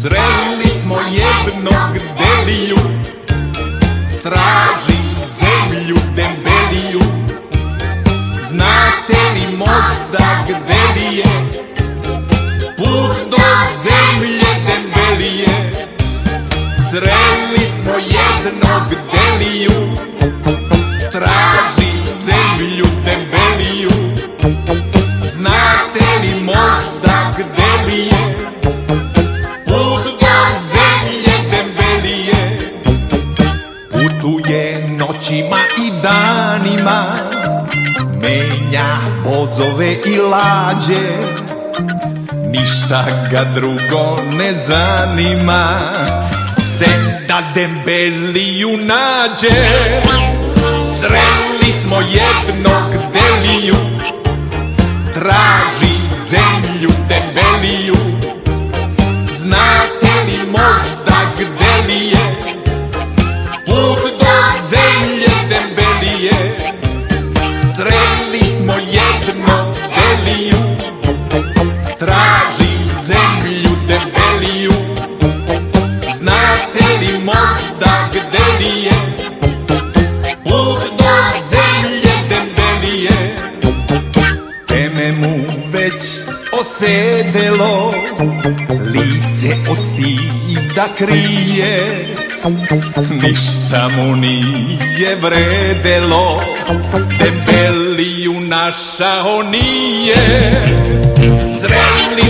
Sreli smo jednog deliju, traži zemlju dembeliju. Znate li možda gde li je put do zemlje dembelije? Sreli smo jednog deliju, traži zemlju dembeliju. Znate li možda gde li je put do zemlje dembelije? Putuje noćima i danima, menja vozove i lađe, ništa ga drugo ne zanima, sem da dembeliju nađe. Sreli smo jednog deliju, traži zemlju dembeliju. Znate li možda gde li je put do zemlje dembelije? Sreli smo jednog deliju, traži zemlju dembeliju. Znate li možda gde li je put do zemlje dembelije? Teme mu već osedelo, lice od stida krije, ništa mu nije vredelo, dembeliju našao nije. Sreli